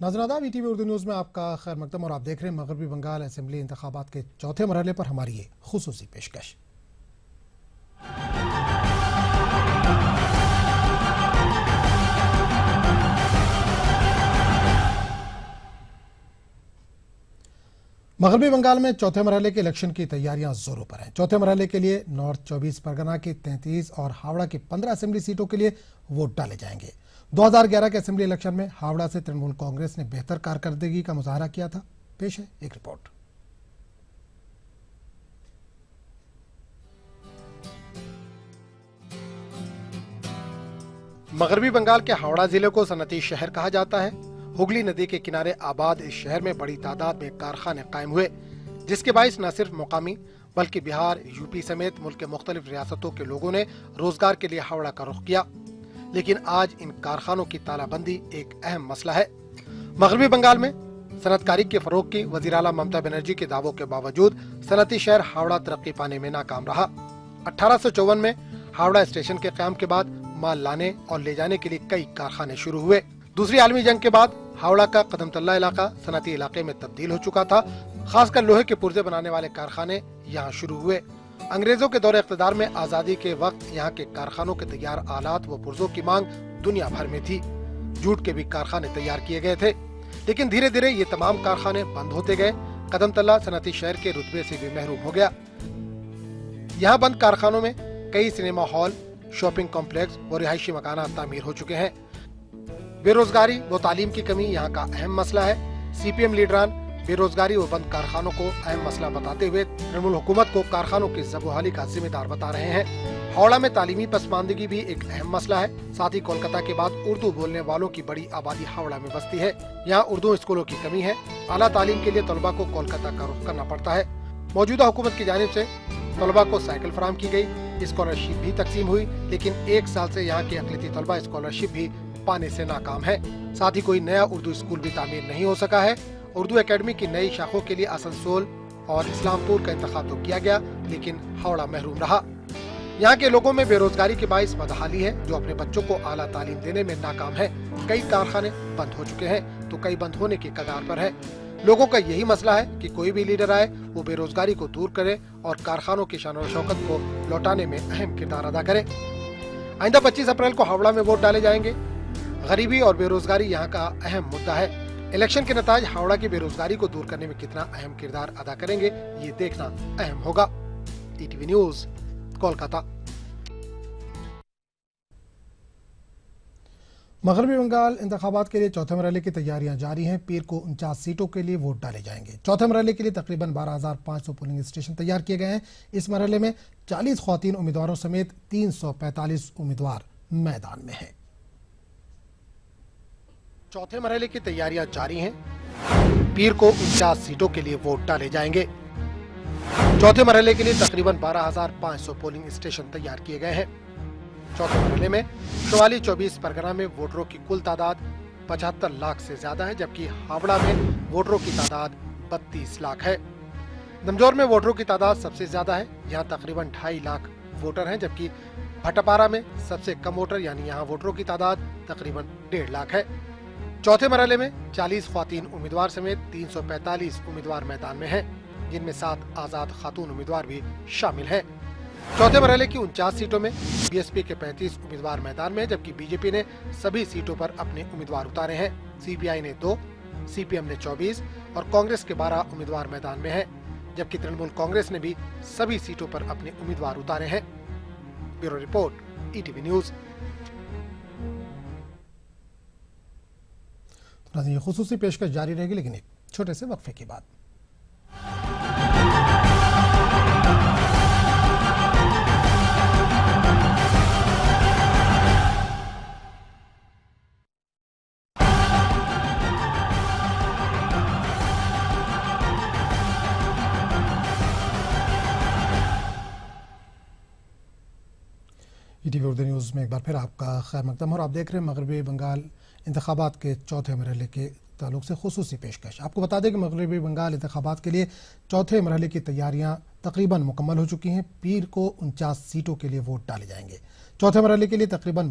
नाज़रीन आदाब, ETV Urdu news में आपका खैर मकदम और आप देख रहे हैं मगरबी बंगाल असेंबली इंतखाबात के चौथे मरहले पर हमारी ये खुसूसी पेशकश। मगरबी बंगाल में चौथे मरहले के इलेक्शन की तैयारियां जोरों पर हैं। चौथे मरहले के लिए नॉर्थ 24 परगना की 33 और हावड़ा की 15 असेंबली सीटों के लिए वोट डाले जाएंगे। 2011 के असेंबली इलेक्शन में हावड़ा से तृणमूल कांग्रेस ने बेहतर कारकर्दगी का मुजाहरा किया था। पेश है एक रिपोर्ट। मगरबी बंगाल के हावड़ा जिले को सनती शहर कहा जाता है। हुगली नदी के किनारे आबाद इस शहर में बड़ी तादाद में कारखाने कायम हुए, जिसके बाइस न सिर्फ मुकामी बल्कि बिहार, यूपी समेत मुल्क के मुख्तलिफ रियासतों के लोगों ने रोजगार के लिए हावड़ा का रुख किया। लेकिन आज इन कारखानों की तालाबंदी एक अहम मसला है। मगरबी बंगाल में सनतकारी के फरोग की वजीर आला ममता बनर्जी के दावों के बावजूद सनती शहर हावड़ा तरक्की पाने में नाकाम रहा। 1854 में हावड़ा स्टेशन के क़याम के बाद माल लाने और ले जाने के लिए कई कारखाने शुरू हुए। दूसरी आलमी जंग के बाद हावड़ा का कदमतल्ला इलाका सनती इलाके में तब्दील हो चुका था। खासकर लोहे के पुर्जे बनाने वाले कारखाने यहाँ शुरू हुए। अंग्रेजों के दौरे इख्तिदार में आजादी के वक्त यहाँ के कारखानों के तैयार आलात व पुर्जों की मांग दुनिया भर में थी। जूट के भी कारखाने तैयार किए गए थे, लेकिन धीरे धीरे ये तमाम कारखाने बंद होते गए। कदमतल्ला सनती शहर के रुतबे से भी महरूम हो गया। यहाँ बंद कारखानों में कई सिनेमा हॉल, शॉपिंग कॉम्प्लेक्स व रिहायशी मकानात तामीर हो चुके हैं। बेरोजगारी व तालीम की कमी यहाँ का अहम मसला है। सीपीएम लीडरान बेरोजगारी व बंद कारखानों को अहम मसला बताते हुए तृणमूल हुकूमत को कारखानों की ज़बोहाली का जिम्मेदार बता रहे हैं। हावड़ा में तालीमी पसमानदगी भी एक अहम मसला है। साथ ही कोलकाता के बाद उर्दू बोलने वालों की बड़ी आबादी हावड़ा में बसती है। यहाँ उर्दू स्कूलों की कमी है। आला तालीम के लिए तलबा को कोलकाता का रुख करना पड़ता है। मौजूदा हुकूमत की जानिब से तलबा को साइकिल फराम की गई, स्कॉलरशिप भी तकसीम हुई, लेकिन एक साल से यहाँ के अक़लियती तलबा स्कॉलरशिप भी पाने से नाकाम है। साथ ही कोई नया उर्दू स्कूल भी तामीर नहीं हो सका है। उर्दू एकेडमी की नई शाखों के लिए आसनसोल और इस्लामपुर का इंतखाब तो किया गया, लेकिन हावड़ा महरूम रहा। यहाँ के लोगों में बेरोजगारी के बाइस बदहाली है, जो अपने बच्चों को आला तालीम देने में नाकाम है। कई कारखाने बंद हो चुके हैं तो कई बंद होने की कगार पर है। लोगों का यही मसला है कि कोई भी लीडर आए वो बेरोजगारी को दूर करे और कारखानों की शान और शौकत को लौटाने में अहम किरदार अदा करे। आइंदा 25 अप्रैल को हावड़ा में वोट डाले जाएंगे। गरीबी और बेरोजगारी यहाँ का अहम मुद्दा है। इलेक्शन के नताज हावड़ा की बेरोजगारी को दूर करने में कितना अहम किरदार अदा करेंगे, ये देखना अहम होगा। ETV news, Kolkata. मगरबी बंगाल इंतखाबात के लिए चौथे मरहले की तैयारियां जारी हैं। पीर को 49 सीटों के लिए वोट डाले जाएंगे। चौथे मरहले के लिए तकरीबन 12,500 पोलिंग स्टेशन तैयार किए गए हैं। इस मरहले में 40 ख्वातीन उम्मीदवारों समेत 345 उम्मीदवार मैदान में हैं। चौथे मरहले की तैयारियां जारी हैं। पीर को 49 सीटों के लिए वोट डाले जाएंगे। चौथे मरहले के लिए तकरीबन 12,500 पोलिंग स्टेशन तैयार किए गए हैं। चौथे मरहले में शुमाली 24 परगना में वोटरों की कुल तादाद 75 लाख से ज्यादा है, जबकि हावड़ा में वोटरों की तादाद 32 लाख है। दमजोर में वोटरों की तादाद सबसे ज्यादा है, यहाँ तकरीबन 2.5 लाख वोटर हैं, जबकि भटपारा में सबसे कम वोटर यानी यहाँ वोटरों की तादाद तकरीबन 1.5 लाख है। चौथे मरहले में 40 ख्वातीन उम्मीदवार समेत 345 उम्मीदवार मैदान में हैं, जिनमें 7 आजाद खातून उम्मीदवार भी शामिल हैं। चौथे मरहले की 49 सीटों में बीएसपी के 35 उम्मीदवार मैदान में, जबकि बीजेपी ने सभी सीटों पर अपने उम्मीदवार उतारे हैं। सीपीआई ने 2, सीपीएम ने 24 और कांग्रेस के 12 उम्मीदवार मैदान में हैं, जबकि तृणमूल कांग्रेस ने भी सभी सीटों पर अपने उम्मीदवार उतारे हैं। Bureau report, ETV news. ये खुसूसी पेशकश जारी रहेगी, लेकिन एक छोटे से वक्फे के बाद। ईटीवी उर्दू न्यूज़ में एक बार फिर आपका खैर मकदम और आप देख रहे हैं मगरबी बंगाल इंतखाबात के चौथे मरहले के ताल्लुक से खुसूसी पेशकश। आपको बता दें कि मगरबी बंगाल इंतखाबात के लिए चौथे मरहले की तैयारियां तकरीबन मुकम्मल हो चुकी हैं। पीर को 49 सीटों के लिए वोट डाले जाएंगे। चौथे मरहले के लिए तकरीबन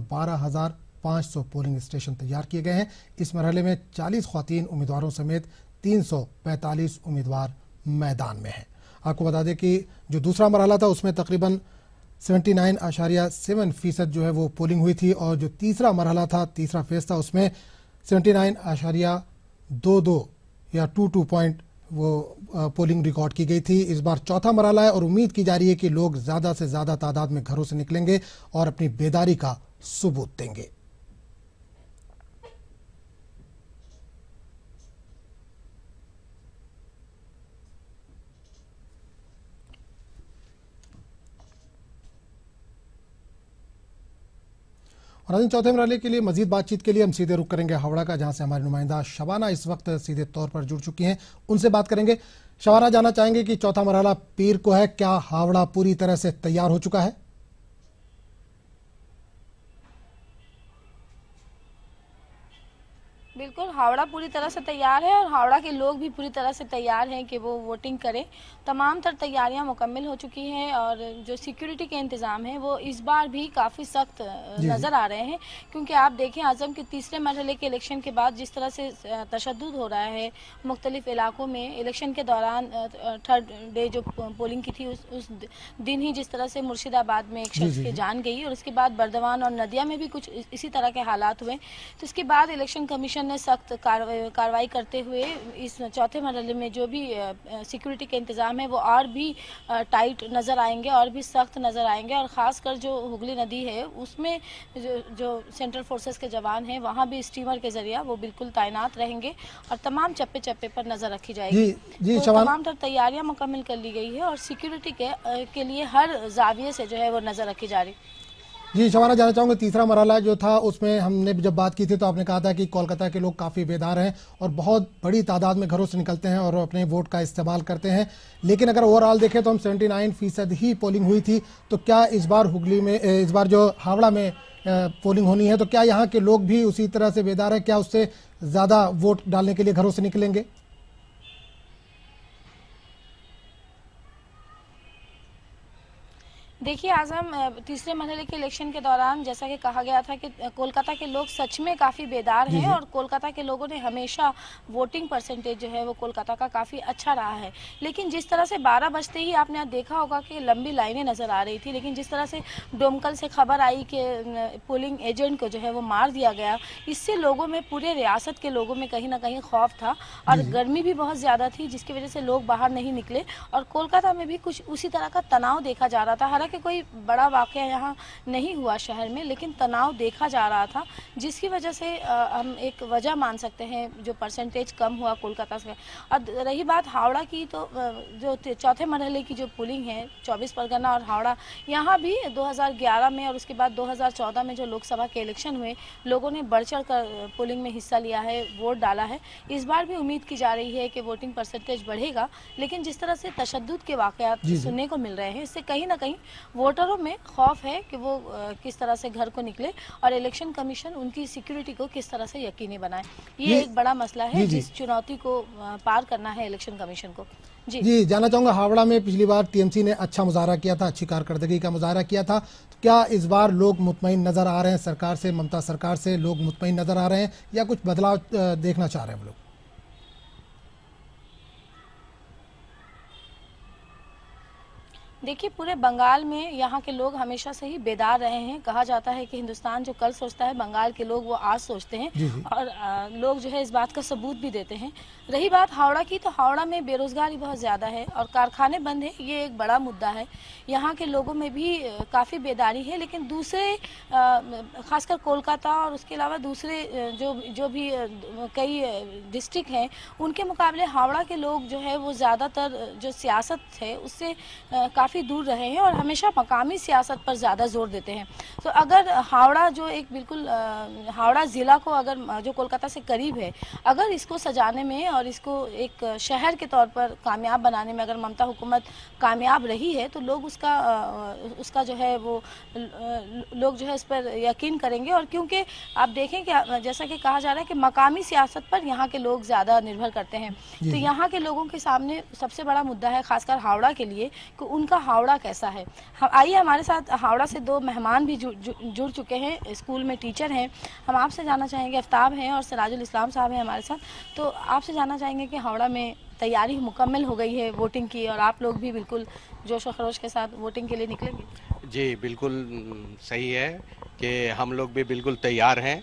500 पोलिंग स्टेशन तैयार किए गए हैं। इस मरहले में 40 ख्वातीन उम्मीदवारों समेत 345 उम्मीदवार मैदान में हैं। आपको बता दें कि जो दूसरा मरहला था उसमें तकरीबन 79.7% जो है वो पोलिंग हुई थी, और जो तीसरा मरहला था, तीसरा फेज था, उसमें 79.22 या 22 पॉइंट वो पोलिंग रिकॉर्ड की गई थी। इस बार चौथा मरहला है और उम्मीद की जा रही है कि लोग ज़्यादा से ज़्यादा तादाद में घरों से निकलेंगे और अपनी बेदारी का सबूत देंगे। और आज चौथे मरहले के लिए मजीद बातचीत के लिए हम सीधे रुक करेंगे हावड़ा का, जहां से हमारी नुमाइंदा शबाना इस वक्त सीधे तौर पर जुड़ चुकी हैं। उनसे बात करेंगे। शबाना, जानना चाहेंगे कि चौथा मरहला पीर को है, क्या हावड़ा पूरी तरह से तैयार हो चुका है? बिल्कुल, हावड़ा पूरी तरह से तैयार है और हावड़ा के लोग भी पूरी तरह से तैयार हैं कि वो वोटिंग करें। तमाम तर तैयारियां मुकम्मल हो चुकी हैं और जो सिक्योरिटी के इंतज़ाम हैं वो इस बार भी काफ़ी सख्त नज़र आ रहे हैं, क्योंकि आप देखें आज़म के तीसरे मरहले के इलेक्शन के बाद जिस तरह से तशद्दुद हो रहा है मुख्तलिफ इलाकों में। इलेक्शन के दौरान थर्ड डे जो पोलिंग की थी उस दिन ही जिस तरह से मुर्शिदाबाद में एक शख्स की जान गई और उसके बाद बर्दवान और नदिया में भी कुछ इसी तरह के हालात हुए। तो इसके बाद इलेक्शन कमीशन ने सख्त कार्रवाई करते हुए इस चौथे मरहले में जो भी सिक्योरिटी के इंतज़ाम है वो और भी टाइट नज़र आएंगे और भी सख्त नज़र आएंगे। और ख़ासकर जो हुगली नदी है उसमें जो सेंट्रल फोर्सेस के जवान हैं वहाँ भी स्टीमर के ज़रिए वो बिल्कुल तैनात रहेंगे और तमाम चप्पे चप्पे पर नज़र रखी जाएगी। तो तमाम तर तैयारियाँ मुकम्मल कर ली गई है और सिक्योरिटी के लिए हर जाविये से जो है वो नज़र रखी जा रही। जी शबाना, जानना चाहूँगा तीसरा मरहला जो था उसमें हमने जब बात की थी तो आपने कहा था कि कोलकाता के लोग काफ़ी बेदार हैं और बहुत बड़ी तादाद में घरों से निकलते हैं और अपने वोट का इस्तेमाल करते हैं। लेकिन अगर ओवरऑल देखें तो हम 79% ही पोलिंग हुई थी। तो क्या इस बार हुगली में, इस बार जो हावड़ा में पोलिंग होनी है, तो क्या यहाँ के लोग भी उसी तरह से बेदार हैं? क्या उससे ज़्यादा वोट डालने के लिए घरों से निकलेंगे? देखिए आज़म, तीसरे मरहले के इलेक्शन के दौरान जैसा कि कहा गया था कि कोलकाता के लोग सच में काफ़ी बेदार हैं और कोलकाता के लोगों ने हमेशा वोटिंग परसेंटेज जो है वो कोलकाता का काफ़ी अच्छा रहा है। लेकिन जिस तरह से 12 बजते ही आपने देखा होगा कि लंबी लाइनें नज़र आ रही थी, लेकिन जिस तरह से डोमकल से खबर आई कि पोलिंग एजेंट को जो है वो मार दिया गया, इससे लोगों में, पूरे रियासत के लोगों में कहीं ना कहीं खौफ था और गर्मी भी बहुत ज़्यादा थी जिसकी वजह से लोग बाहर नहीं निकले। और कोलकाता में भी कुछ उसी तरह का तनाव देखा जा रहा था। हालांकि कोई बड़ा वाक़या यहाँ नहीं हुआ शहर में, लेकिन तनाव देखा जा रहा था जिसकी वजह से हम एक वजह मान सकते हैं जो परसेंटेज कम हुआ कोलकाता से। और रही बात हावड़ा की, तो जो चौथे मरहले की जो पोलिंग है 24 परगना और हावड़ा, यहाँ भी 2011 में और उसके बाद 2014 में जो लोकसभा के इलेक्शन हुए, लोगों ने बढ़ चढ़ कर पोलिंग में हिस्सा लिया है, वोट डाला है। इस बार भी उम्मीद की जा रही है कि वोटिंग परसेंटेज बढ़ेगा, लेकिन जिस तरह से तशद्दुद के वाक़यात सुनने को मिल रहे हैं, इससे कहीं ना कहीं वोटरों में खौफ है कि वो किस तरह से घर को निकले और इलेक्शन कमीशन उनकी सिक्योरिटी को किस तरह से यकीनी बनाए। ये एक बड़ा मसला है जिस चुनौती को पार करना है इलेक्शन कमीशन को। जी जानना चाहूँगा, हावड़ा में पिछली बार टीएमसी ने अच्छा मुजाहरा किया था, अच्छी कारकर्दगी का मुजाहरा किया था, तो क्या इस बार लोग मुतमईन नज़र आ रहे हैं सरकार से, ममता सरकार से लोग मुतमईन नज़र आ रहे हैं या कुछ बदलाव देखना चाह रहे हैं लोग? देखिए, पूरे बंगाल में यहाँ के लोग हमेशा से ही बेदार रहे हैं। कहा जाता है कि हिंदुस्तान जो कल सोचता है, बंगाल के लोग वो आज सोचते हैं और लोग जो है इस बात का सबूत भी देते हैं। रही बात हावड़ा की, तो हावड़ा में बेरोजगारी बहुत ज़्यादा है और कारखाने बंद हैं, ये एक बड़ा मुद्दा है। यहाँ के लोगों में भी काफ़ी बेदारी है, लेकिन दूसरे खासकर कोलकाता और उसके अलावा दूसरे जो भी कई डिस्ट्रिक्ट हैं, उनके मुकाबले हावड़ा के लोग जो है वो ज़्यादातर जो सियासत है उससे काफ़ी दूर रहे हैं और हमेशा मकामी सियासत पर ज़्यादा जोर देते हैं। तो अगर हावड़ा जो एक बिल्कुल हावड़ा ज़िला को अगर जो कोलकाता से करीब है, अगर इसको सजाने में और इसको एक शहर के तौर पर कामयाब बनाने में अगर ममता हुकूमत कामयाब रही है, तो लोग उसका जो है वो लोग जो है इस पर यकीन करेंगे। और क्योंकि आप देखें कि जैसा कि कहा जा रहा है कि मकामी सियासत पर यहाँ के लोग ज़्यादा निर्भर करते हैं, तो यहाँ के लोगों के सामने सबसे बड़ा मुद्दा है खासकर हावड़ा के लिए कि उनका हावड़ा कैसा है। आइए, हमारे साथ हावड़ा से दो मेहमान भी जुड़ चुके हैं, स्कूल में टीचर हैं। हम आपसे जानना चाहेंगे, आफ्ताब हैं और सिराजुल इस्लाम साहब हैं हमारे साथ, तो आपसे जानना चाहेंगे कि हावड़ा में तैयारी मुकम्मल हो गई है वोटिंग की, और आप लोग भी बिल्कुल जोश व खरोश के साथ वोटिंग के लिए निकलेंगे? जी बिल्कुल सही है कि हम लोग भी बिल्कुल तैयार हैं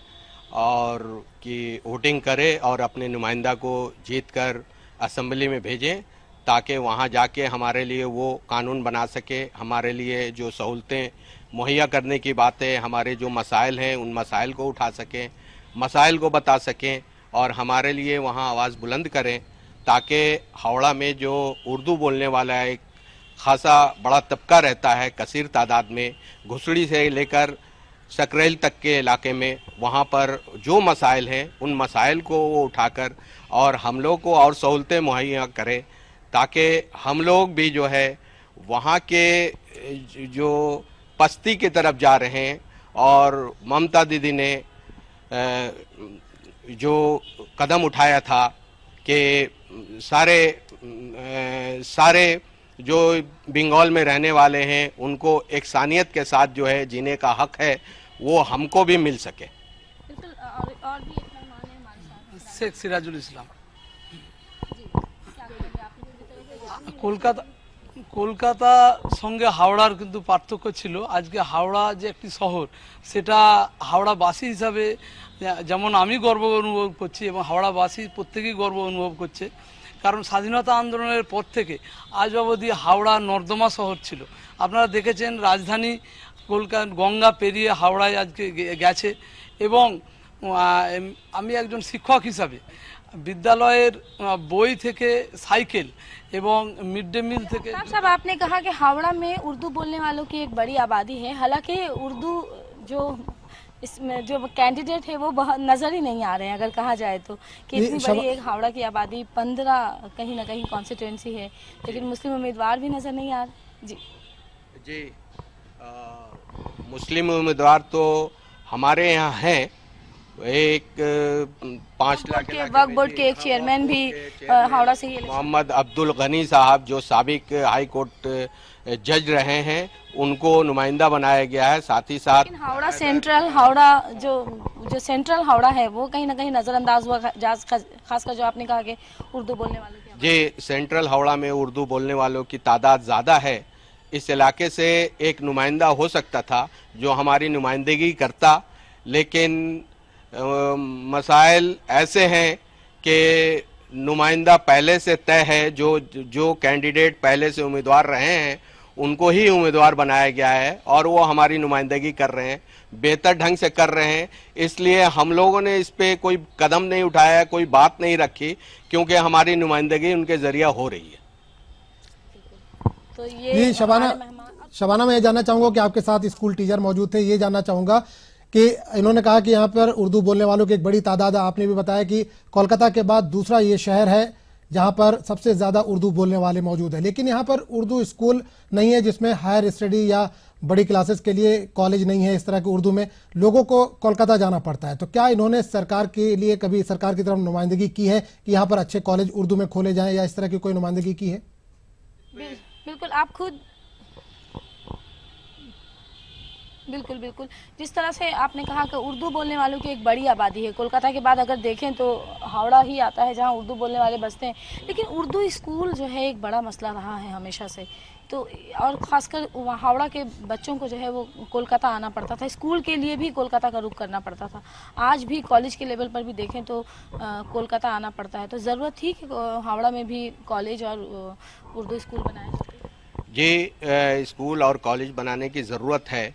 और कि वोटिंग करें और अपने नुमाइंदा को जीत कर असम्बली में भेजें, ताकि वहाँ जाके हमारे लिए वो कानून बना सके, हमारे लिए जो सहूलतें मुहैया करने की बातें, हमारे जो मसाइल हैं उन मसाइल को उठा सकें, मसाइल को बता सकें और हमारे लिए वहाँ आवाज़ बुलंद करें, ताकि हावड़ा में जो उर्दू बोलने वाला एक खासा बड़ा तबका रहता है, कसीर तादाद में, घुसड़ी से लेकर सकरेल तक के इलाके में, वहाँ पर जो मसाइल हैं उन मसाइल को वो उठाकर और हम लोग को और सहूलतें मुहैया करें, ताकि हम लोग भी जो है वहाँ के जो पस्ती की तरफ जा रहे हैं और ममता दीदी ने जो कदम उठाया था कि सारे जो बंगाल में रहने वाले हैं उनको एकसानियत के साथ जो है जीने का हक है, वो हमको भी मिल सके। बिल्कुल। और भी एक मेहमान है हमारे साथ, शेख सिराजुल इस्लाम। जी, क्या कहेंगे आप? কলকাতা সঙ্গে হাওড়ার কিন্তু পার্থক্য ছিল। আজকে হাওড়া যে একটি শহর, সেটা হাওড়াবাসী হিসাবে যেমন আমি গর্ব অনুভব করছি এবং হাওড়াবাসী প্রত্যেকেই গর্ব অনুভব করছে, কারণ স্বাধীনতা আন্দোলনের পর থেকে আজ অবধি হাওড়া নর্দমা শহর ছিল। আপনারা দেখেছেন রাজধানী কলকাতা গঙ্গা পেরিয়ে হাওড়ায় আজকে গেছে এবং আমি একজন শিক্ষক হিসাবে বিদ্যালয়ের বই থেকে সাইকেল এবং मिड डे मील থেকে। साहब, आपने कहा कि हावड़ा में उर्दू बोलने वालों की एक बड़ी आबादी है, हालांकि उर्दू जो इसमें जो कैंडिडेट है वो बहुत नजर ही नहीं आ रहे हैं, अगर कहा जाए तो कि इतनी बड़ी एक हावड़ा की आबादी, 15 कहीं ना कहीं कॉन्स्टिट्यूंसी है, लेकिन मुस्लिम उम्मीदवार भी नजर नहीं आ रहे। जी मुस्लिम उम्मीदवार तो हमारे यहाँ हैं, एक 5 लाख के वक्फ बोर्ड के एक चेयरमैन भी हावड़ा से ही, मोहम्मद अब्दुल गनी साहब जो साबिक हाई कोर्ट जज रहे हैं, उनको नुमाइंदा बनाया गया है। साथ ही साथ हावड़ा सेंट्रल हावड़ा जो सेंट्रल हावड़ा है वो कहीं ना कहीं नजरअंदाज हुआ, खासकर जो आपने कहा कि उर्दू बोलने वालों की। जी सेंट्रल हावड़ा में उर्दू बोलने वालों की तादाद ज़्यादा है। इस इलाके से एक नुमाइंदा हो सकता था जो हमारी नुमाइंदगी करता, लेकिन मसाइल ऐसे हैं कि नुमाइंदा पहले से तय है, जो कैंडिडेट पहले से उम्मीदवार रहे हैं उनको ही उम्मीदवार बनाया गया है और वो हमारी नुमाइंदगी कर रहे हैं, बेहतर ढंग से कर रहे हैं। इसलिए हम लोगों ने इस पे कोई कदम नहीं उठाया, कोई बात नहीं रखी, क्योंकि हमारी नुमाइंदगी उनके जरिए हो रही है। तो ये शबाना, मैं ये जानना चाहूंगा कि आपके साथ स्कूल टीचर मौजूद थे, ये जानना चाहूंगा कि इन्होंने कहा कि यहाँ पर उर्दू बोलने वालों की एक बड़ी तादाद है। आपने भी बताया कि कोलकाता के बाद दूसरा ये शहर है जहाँ पर सबसे ज्यादा उर्दू बोलने वाले मौजूद है, लेकिन यहाँ पर उर्दू स्कूल नहीं है जिसमें हायर स्टडी या बड़ी क्लासेस के लिए कॉलेज नहीं है। इस तरह के उर्दू में लोगों को कोलकाता जाना पड़ता है। तो क्या इन्होंने सरकार के लिए कभी सरकार की तरफ नुमाइंदगी की है कि यहाँ पर अच्छे कॉलेज उर्दू में खोले जाएं, या इस तरह की कोई नुमाइंदगी की है? बिल्कुल, आप खुद बिल्कुल जिस तरह से आपने कहा कि उर्दू बोलने वालों की एक बड़ी आबादी है, कोलकाता के बाद अगर देखें तो हावड़ा ही आता है जहां उर्दू बोलने वाले बसते हैं, लेकिन उर्दू स्कूल जो है एक बड़ा मसला रहा है हमेशा से। तो और ख़ासकर हावड़ा के बच्चों को जो है वो कोलकाता आना पड़ता था, स्कूल के लिए भी कोलकाता का रुख करना पड़ता था। आज भी कॉलेज के लेवल पर भी देखें तो कोलकाता आना पड़ता है। तो ज़रूरत थी कि हावड़ा में भी कॉलेज और उर्दू स्कूल बनाए जाते। जी स्कूल और कॉलेज बनाने की ज़रूरत है,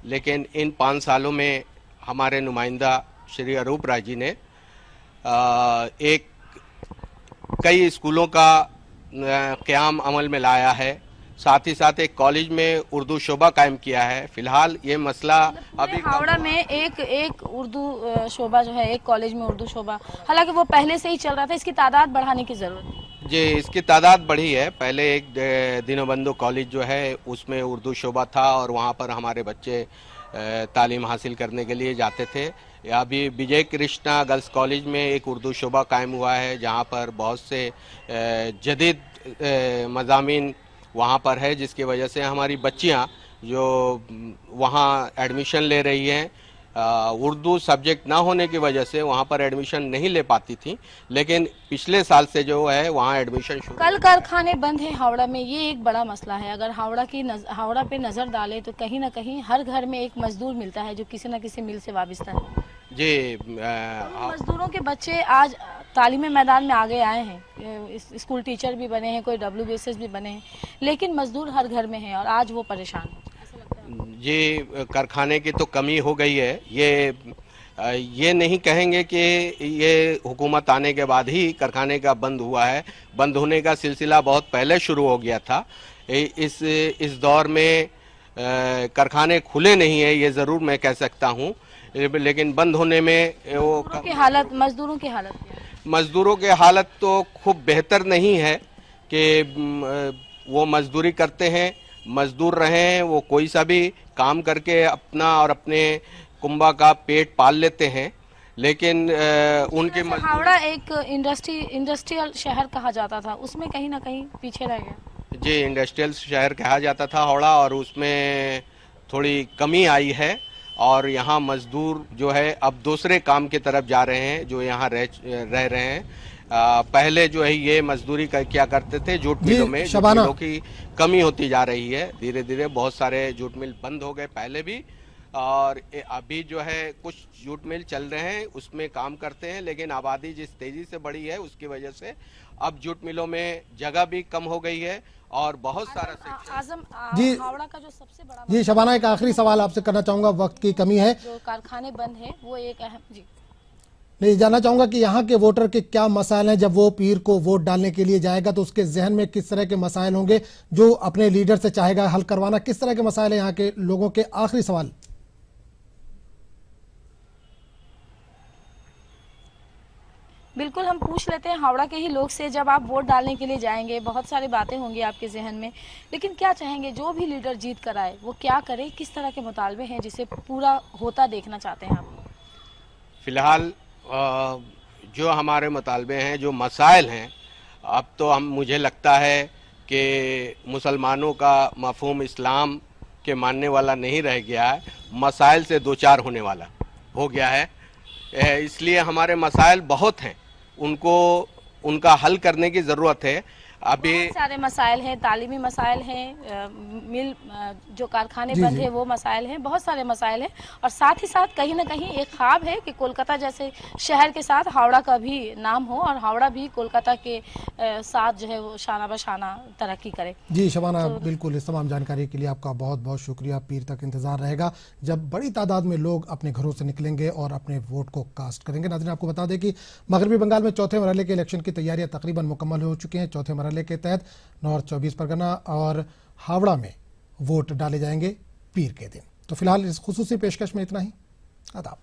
लेकिन इन 5 सालों में हमारे नुमाइंदा श्री अरूप राय जी ने कई स्कूलों का क़याम अमल में लाया है, साथ ही साथ एक कॉलेज में उर्दू शोबा कायम किया है। फिलहाल ये मसला अभी हावड़ा में एक उर्दू शोबा जो है, एक कॉलेज में उर्दू शोबा, हालांकि वो पहले से ही चल रहा था, इसकी तादाद बढ़ाने की ज़रूरत है। जी इसकी तादाद बढ़ी है। पहले एक दीनबंधु कॉलेज जो है उसमें उर्दू शोबा था और वहाँ पर हमारे बच्चे तालीम हासिल करने के लिए जाते थे। अभी विजय कृष्णा गर्ल्स कॉलेज में एक उर्दू शोबा कायम हुआ है, जहाँ पर बहुत से जदीद मज़ामीन वहाँ पर है, जिसकी वजह से हमारी बच्चियाँ जो वहाँ एडमिशन ले रही हैं, उर्दू सब्जेक्ट ना होने की वजह से वहाँ पर एडमिशन नहीं ले पाती थी, लेकिन पिछले साल से जो है वहाँ एडमिशन शुरू। कल कारखाने बंद हैं हावड़ा में, ये एक बड़ा मसला है। अगर हावड़ा पे नज़र डालें तो कहीं ना कहीं हर घर में एक मजदूर मिलता है जो किसी न किसी मिल से वाबस्ता है। जी, मजदूरों के बच्चे आज तालीमी मैदान में आगे आए हैं, स्कूल टीचर भी बने हैं, कोई WBSS भी बने हैं, लेकिन मजदूर हर घर में हैं और आज वो परेशान हैं। जी, कारखाने की तो कमी हो गई है। ये नहीं कहेंगे कि ये हुकूमत आने के बाद ही कारखाने का बंद हुआ है। बंद होने का सिलसिला बहुत पहले शुरू हो गया था। इस दौर में कारखाने खुले नहीं है, ये ज़रूर मैं कह सकता हूँ, लेकिन बंद होने में मजदूरों की हालत क्या है? मजदूरों की हालत तो खूब बेहतर नहीं है कि वो मजदूरी करते हैं, मजदूर रहे हैं, वो कोई सा भी काम करके अपना और अपने कुंबा का पेट पाल लेते हैं, लेकिन उनके हावड़ा एक इंडस्ट्रियल शहर कहा जाता था, उसमें कहीं ना कहीं पीछे रह गया। जी, इंडस्ट्रियल शहर कहा जाता था हावड़ा, और उसमें थोड़ी कमी आई है और यहाँ मजदूर जो है अब दूसरे काम की तरफ जा रहे हैं, जो यहाँ रह रहे हैं। पहले जो है ये मजदूरी क्या करते थे जूट मिलों में। जूट मिलों की कमी होती जा रही है, धीरे धीरे बहुत सारे जूट मिल बंद हो गए पहले भी, और अभी जो है कुछ जूट मिल चल रहे हैं, उसमें काम करते हैं, लेकिन आबादी जिस तेजी से बढ़ी है उसकी वजह से अब जूट मिलों में जगह भी कम हो गई है और बहुत सारा जी हावड़ा का जो सबसे बड़ा जी शबाना, एक आखिरी सवाल आपसे करना चाहूंगा, वक्त की कमी है, जो कारखाने बंद है वो एक अहम जी नहीं जानना चाहूंगा कि यहाँ के वोटर के क्या मसाइल हैं। जब वो पीर को वोट डालने के लिए जाएगा तो उसके जहन में किस तरह के मसाइल होंगे जो अपने लीडर से चाहेगा हल करवाना, किस तरह के मसाइल हैं यहाँ के लोगों के? आखिरी सवाल। बिल्कुल, हम पूछ लेते हैं हावड़ा के ही लोग से। जब आप वोट डालने के लिए जाएंगे बहुत सारी बातें होंगी आपके जहन में, लेकिन क्या चाहेंगे जो भी लीडर जीत कर आए वो क्या करे, किस तरह के मुतालबे हैं जिसे पूरा होता देखना चाहते हैं आप? फिलहाल जो हमारे मुतालबे हैं, जो मसाइल हैं, अब तो मुझे लगता है कि मुसलमानों का मफहूम इस्लाम के मानने वाला नहीं रह गया है, मसाइल से दो चार होने वाला हो गया है। इसलिए हमारे मसाइल बहुत हैं, उनका हल करने की ज़रूरत है। अभी बहुत सारे मसाइल हैं, तालीमी मसाइल हैं, मिल जो कारखाने बंद है वो मसाइल हैं, बहुत सारे मसाइल हैं, और साथ ही साथ कहीं ना कहीं एक ख्वाब है कि कोलकाता जैसे शहर के साथ हावड़ा का भी नाम हो और हावड़ा भी कोलकाता के साथ जो है वो शाना बशाना तरक्की करे। जी शबाना, बिल्कुल, इस तमाम जानकारी के लिए आपका बहुत बहुत शुक्रिया। पीर तक इंतजार रहेगा जब बड़ी तादाद में लोग अपने घरों से निकलेंगे और अपने वोट को कास्ट करेंगे। नाज़रीन, आपको बता दें कि मगरबी बंगाल में चौथे मरहले के इलेक्शन की तैयारियां तकरीबन मुकम्मल हो चुकी हैं। चौथे मरहले के तहत नॉर्थ 24 परगना और हावड़ा में वोट डाले जाएंगे पीर के दिन। तो फिलहाल इस खुसूसी पेशकश में इतना ही। आदाब।